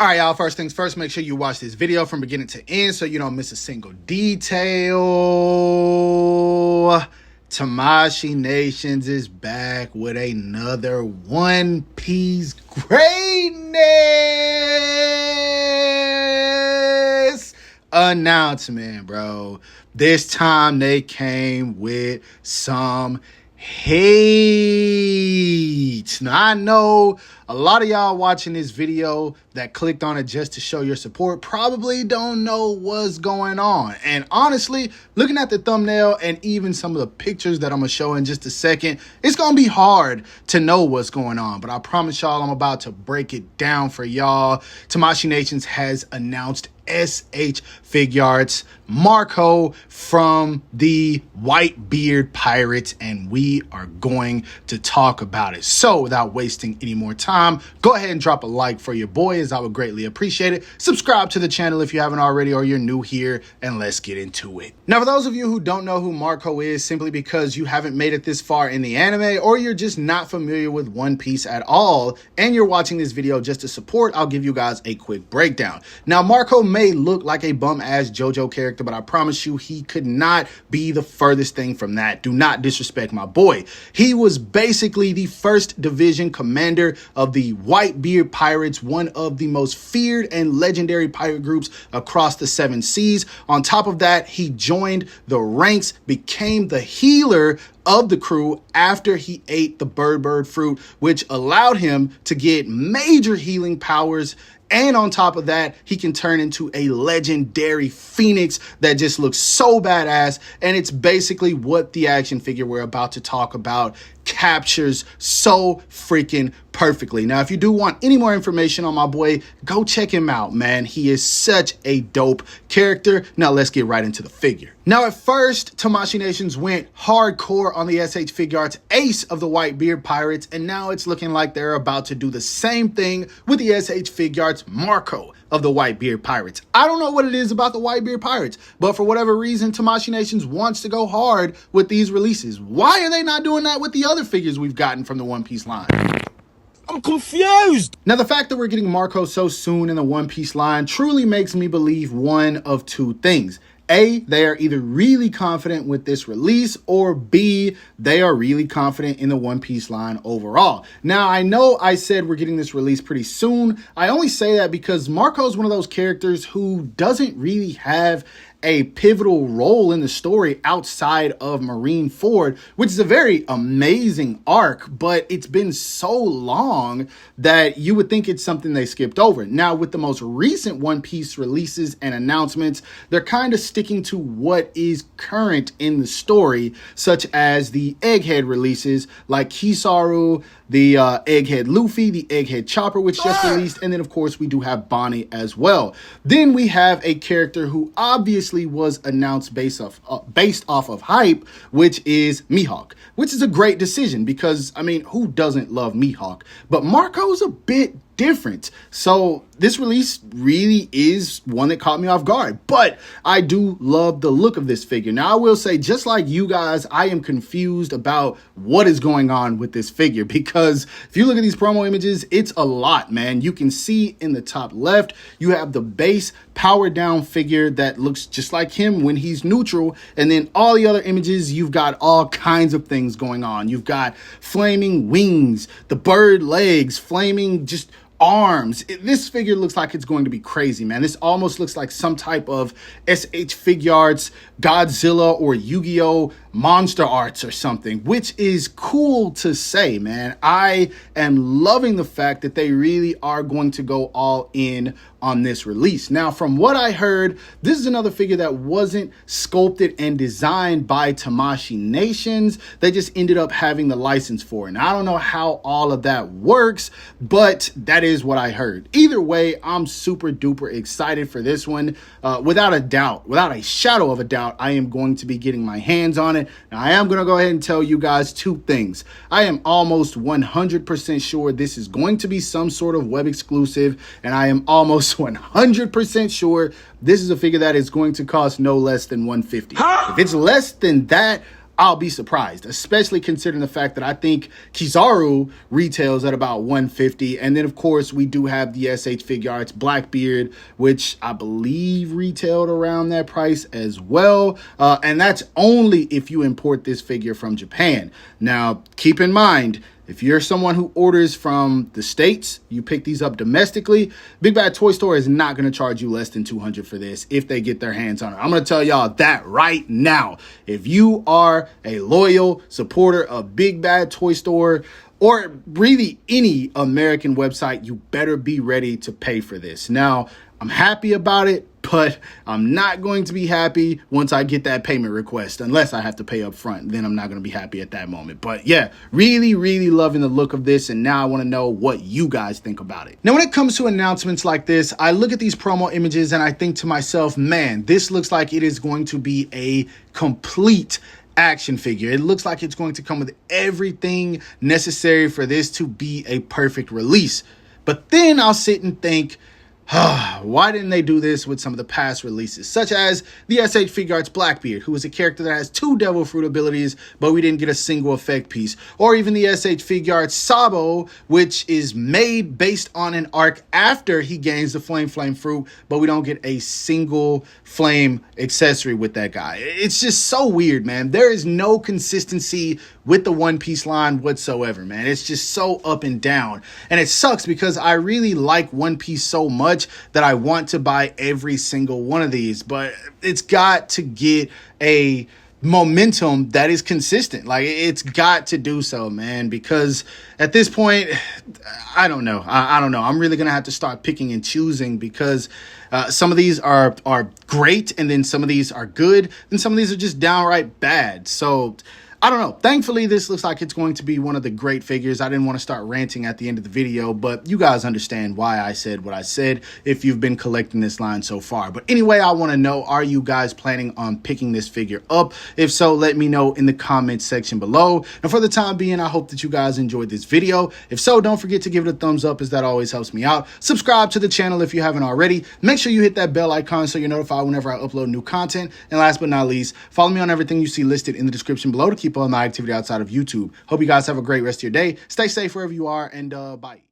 All right, y'all, first things first, make sure you watch this video from beginning to end so you don't miss a single detail. Tamashii Nations is back with another One Piece greatness announcement, bro. This time they came with some hate. Now, I know a lot of y'all watching this video that clicked on it just to show your support probably don't know what's going on. And honestly, looking at the thumbnail and even some of the pictures that I'm going to show in just a second, it's going to be hard to know what's going on. But I promise y'all I'm about to break it down for y'all. Tamashii Nations has announced SH Figuarts Marco from the Whitebeard Pirates, and we are going to talk about it. So without wasting any more time, go ahead and drop a like for your boy, as I would greatly appreciate it. Subscribe to the channel if you haven't already or you're new here, and let's get into it. Now, for those of you who don't know who Marco is, simply because you haven't made it this far in the anime or you're just not familiar with One Piece at all and you're watching this video just to support, I'll give you guys a quick breakdown. Now, Marco may look like a bum-ass JoJo character, but I promise you he could not be the furthest thing from that. Do not disrespect my boy. He was basically the first division commander of the Whitebeard Pirates, one of the most feared and legendary pirate groups across the 7 seas. On top of that, he joined the ranks, became the healer of the crew after he ate the bird fruit, which allowed him to get major healing powers. And on top of that, he can turn into a legendary phoenix that just looks so badass. And it's basically what the action figure we're about to talk about captures so freaking perfectly. Now, if you do want any more information on my boy, go check him out, man. He is such a dope character. Now, let's get right into the figure. Now, at first, Tamashii Nations went hardcore on the SH Figuarts ace of the Whitebeard Pirates, and now it's looking like they're about to do the same thing with the SH Figuarts Marco of the Whitebeard Pirates. I don't know what it is about the Whitebeard Pirates, but for whatever reason, Tamashii Nations wants to go hard with these releases. Why are they not doing that with the other figures we've gotten from the One Piece line? I'm confused. Now, the fact that we're getting Marco so soon in the One Piece line truly makes me believe one of two things. A, they are either really confident with this release, or B, they are really confident in the One Piece line overall. Now, I know I said we're getting this release pretty soon. I only say that because Marco is one of those characters who doesn't really have a pivotal role in the story outside of Marineford, which is a very amazing arc, but it's been so long that you would think it's something they skipped over. Now, with the most recent One Piece releases and announcements, they're kind of sticking to what is current in the story, such as the Egghead releases like Kizaru, the Egghead Luffy, the Egghead Chopper, which just released, and then of course we do have Bonnie as well. Then we have a character who obviously was announced based off of hype, which is Mihawk, which is a great decision because, I mean, who doesn't love Mihawk? But Marco's a bit different. So this release really is one that caught me off guard, but I do love the look of this figure. Now, I will say, just like you guys, I am confused about what is going on with this figure, because if you look at these promo images, it's a lot, man. You can see in the top left, you have the base powered down figure that looks just like him when he's neutral. And then all the other images, you've got all kinds of things going on. You've got flaming wings, the bird legs, flaming just arms. This figure looks like it's going to be crazy, man. This almost looks like some type of SH Figuarts, Godzilla, or Yu-Gi-Oh! Monster Arts or something, which is cool to say, man. I am loving the fact that they really are going to go all in on this release. Now, from what I heard, this is another figure that wasn't sculpted and designed by Tamashii Nations. They just ended up having the license for it. And I don't know how all of that works, but that is what I heard. Either way, I'm super duper excited for this one. Without a doubt, without a shadow of a doubt, I am going to be getting my hands on it. Now, I am going to go ahead and tell you guys two things. I am almost 100% sure this is going to be some sort of web exclusive, and I am almost 100% sure this is a figure that is going to cost no less than $150. If it's less than that, I'll be surprised, especially considering the fact that I think Kizaru retails at about 150. And then, of course, we do have the SH Figuarts Blackbeard, which I believe retailed around that price as well. And that's only if you import this figure from Japan. Now, keep in mind, if you're someone who orders from the States, you pick these up domestically, Big Bad Toy Store is not going to charge you less than $200 for this if they get their hands on it. I'm going to tell y'all that right now. If you are a loyal supporter of Big Bad Toy Store or really any American website, you better be ready to pay for this. Now, I'm happy about it, but I'm not going to be happy once I get that payment request, unless I have to pay up front. Then I'm not going to be happy at that moment. But yeah, really, really loving the look of this. And now I want to know what you guys think about it. Now, when it comes to announcements like this, I look at these promo images and I think to myself, man, this looks like it is going to be a complete action figure. It looks like it's going to come with everything necessary for this to be a perfect release. But then I'll sit and think, why didn't they do this with some of the past releases, such as the SH Figuarts Blackbeard, who is a character that has 2 Devil Fruit abilities, but we didn't get a single effect piece, or even the SH Figuarts Sabo, which is made based on an arc after he gains the Flame Fruit, but we don't get a single flame accessory with that guy. It's just so weird, man. There is no consistency with the One Piece line whatsoever, man. It's just so up and down, and it sucks because I really like One Piece so much that I want to buy every single one of these, but it's got to get a momentum that is consistent. Like, it's got to do so, man, because at this point, I don't know. I don't know. I'm really going to have to start picking and choosing, because some of these are great, and then some of these are good, and some of these are just downright bad. So I don't know. Thankfully, this looks like it's going to be one of the great figures. I didn't want to start ranting at the end of the video, but you guys understand why I said what I said if you've been collecting this line so far. But anyway, I want to know, are you guys planning on picking this figure up? If so, let me know in the comments section below. And for the time being, I hope that you guys enjoyed this video. If so, don't forget to give it a thumbs up, as that always helps me out. Subscribe to the channel if you haven't already. Make sure you hit that bell icon so you're notified whenever I upload new content. And last but not least, follow me on everything you see listed in the description below to keep all my activity outside of YouTube. Hope you guys have a great rest of your day. Stay safe wherever you are, and bye.